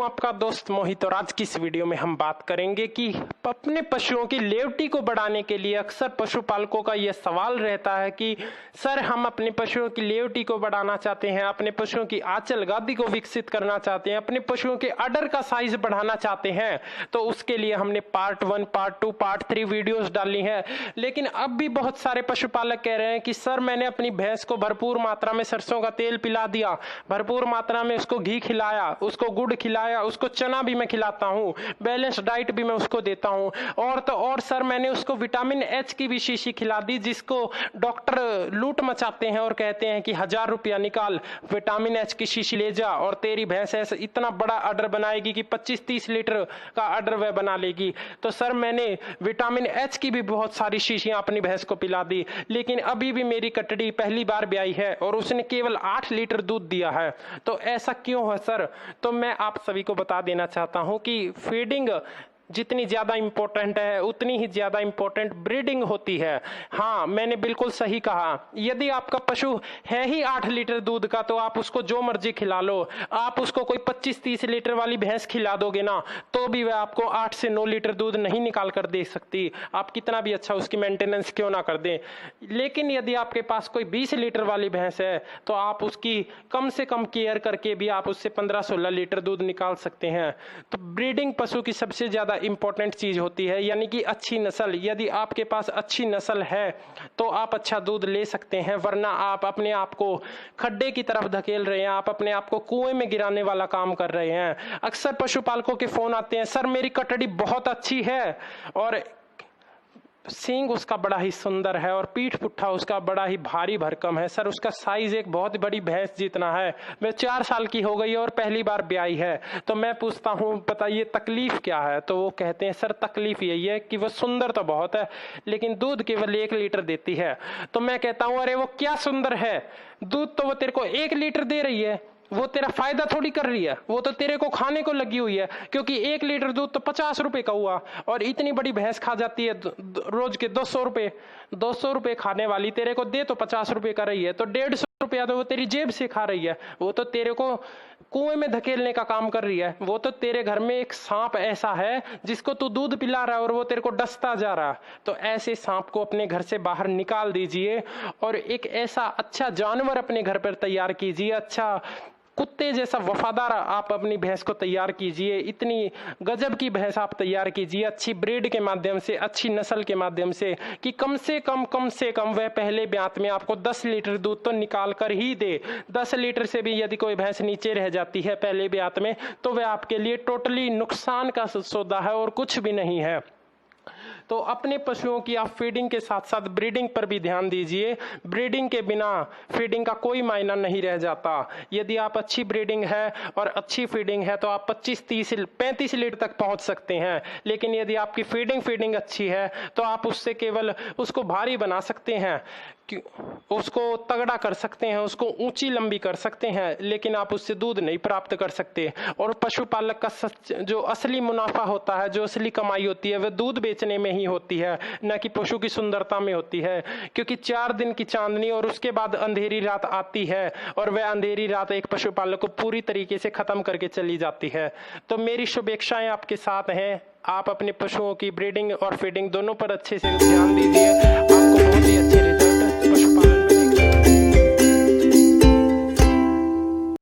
हूं आपका दोस्त मोहित और आज की इस वीडियो में हम बात करेंगे कि अपने पशुओं की लेवटी को बढ़ाने के लिए अक्सर पशुपालकों का यह सवाल रहता है कि सर हम अपने पशुओं की लेवटी को बढ़ाना चाहते हैं, अपने पशुओं की आंचल गादी को विकसित करना चाहते हैं, अपने पशुओं के अडर का साइज बढ़ाना चाहते हैं। तो उसके लिए हमने पार्ट 1, पार्ट 2, पार्ट 3 वीडियोस डाली हैं। लेकिन अब भी बहुत सारे पशुपालक कह रहे हैं कि सर मैंने अपनी भैंस को भरपूर मात्रा में सरसों का तेल पिला दिया, भरपूर मात्रा में उसको घी खिलाया, उसको गुड़ खिलाया, उसको चना भी मैं खिलाता हूँ, बैलेंस डाइट भी मैं उसको देता हूँ, और तो और सर मैंने उसको विटामिन एच की भी शीशी खिला दी, जिसको डॉक्टर लूट मचाते हैं और कहते हैं कि 1000 रुपया निकाल, विटामिन एच की शीशी ले जा और तेरी भैंस ऐसा इतना बड़ा अडर बनाएगी कि 25-30 लीटर का अडर वह बना लेगी। तो सर मैंने विटामिन एच की भी बहुत सारी शीशियां अपनी भैंस को पिला दी, लेकिन अभी भी मेरी कटड़ी पहली बार ब्याई है और उसने केवल 8 लीटर दूध दिया है। तो ऐसा क्यों है सर? तो मैं आप सभी को बता देना चाहता हूं कि फीडिंग जितनी ज्यादा इंपॉर्टेंट है उतनी ही ज्यादा इंपॉर्टेंट ब्रीडिंग होती है। हाँ, मैंने बिल्कुल सही कहा। यदि आपका पशु है ही 8 लीटर दूध का तो आप उसको जो मर्जी खिला लो, आप उसको कोई 25-30 लीटर वाली भैंस खिला दोगे ना तो भी वह आपको 8 से 9 लीटर दूध नहीं निकाल कर दे सकती, आप कितना भी अच्छा उसकी मेंटेनेंस क्यों ना कर दें। लेकिन यदि आपके पास कोई 20 लीटर वाली भैंस है तो आप उसकी कम से कम केयर करके भी आप उससे 15-16 लीटर दूध निकाल सकते हैं। तो ब्रीडिंग पशु की सबसे ज्यादा इंपॉर्टेंट चीज होती है, यानी कि अच्छी नस्ल। यदि आपके पास अच्छी नस्ल है तो आप अच्छा दूध ले सकते हैं, वरना आप अपने आप को खड्डे की तरफ धकेल रहे हैं, आप अपने आप को कुएं में गिराने वाला काम कर रहे हैं। अक्सर पशुपालकों के फोन आते हैं, सर मेरी कटड़ी बहुत अच्छी है और सींग उसका बड़ा ही सुंदर है और पीठ पुट्ठा उसका बड़ा ही भारी भरकम है, सर उसका साइज एक बहुत बड़ी भैंस जितना है, मैं 4 साल की हो गई और पहली बार ब्याई है। तो मैं पूछता हूँ बताइए तकलीफ क्या है? तो वो कहते हैं सर तकलीफ यही है कि वो सुंदर तो बहुत है लेकिन दूध केवल 1 लीटर देती है। तो मैं कहता हूँ अरे वो क्या सुंदर है, दूध तो वो तेरे को 1 लीटर दे रही है, वो तेरा फायदा थोड़ी कर रही है, वो तो तेरे को खाने को लगी हुई है, क्योंकि 1 लीटर दूध तो 50 रुपए का हुआ और इतनी बड़ी भैंस खा जाती है रोज के 200 रुपए खाने वाली तेरे को दे तो 50 रुपए का रही है, तो 150 रुपया तो वो तेरी जेब से खा रही है, वो तो तेरे को कुएं में धकेलने का काम कर रही है। वो तो तेरे घर में एक सांप ऐसा है जिसको तू दूध पिला रहा है और वो तेरे को डसता जा रहा है। तो ऐसे सांप को अपने घर से बाहर निकाल दीजिए और एक ऐसा अच्छा जानवर अपने घर पर तैयार कीजिए, अच्छा कुत्ते जैसा वफादार आप अपनी भैंस को तैयार कीजिए, इतनी गजब की भैंस आप तैयार कीजिए अच्छी ब्रीड के माध्यम से, अच्छी नस्ल के माध्यम से, कि कम से कम वह पहले ब्यात में आपको 10 लीटर दूध तो निकाल कर ही दे। 10 लीटर से भी यदि कोई भैंस नीचे रह जाती है पहले ब्यात में तो वह आपके लिए टोटली नुकसान का सौदा है और कुछ भी नहीं है। तो अपने पशुओं की आप फीडिंग के साथ साथ ब्रीडिंग पर भी ध्यान दीजिए। ब्रीडिंग के बिना फीडिंग का कोई मायना नहीं रह जाता। यदि आप अच्छी ब्रीडिंग है और अच्छी फीडिंग है तो आप 25-30-35 लीटर तक पहुंच सकते हैं, लेकिन यदि आपकी फीडिंग अच्छी है तो आप उससे केवल उसको भारी बना सकते हैं, उसको तगड़ा कर सकते हैं, उसको ऊंची लंबी कर सकते हैं, लेकिन आप उससे दूध नहीं प्राप्त कर सकते। और पशुपालक का जो असली मुनाफा होता है, जो असली कमाई होती है, वह दूध बेचने में ही होती है, न कि पशु की सुंदरता में होती है। क्योंकि 4 दिन की चांदनी और उसके बाद अंधेरी रात आती है और वह अंधेरी रात एक पशुपालक को पूरी तरीके से खत्म करके चली जाती है। तो मेरी शुभेच्छाएं आपके साथ हैं, आप अपने पशुओं की ब्रीडिंग और फीडिंग दोनों पर अच्छे से ध्यान दीजिए।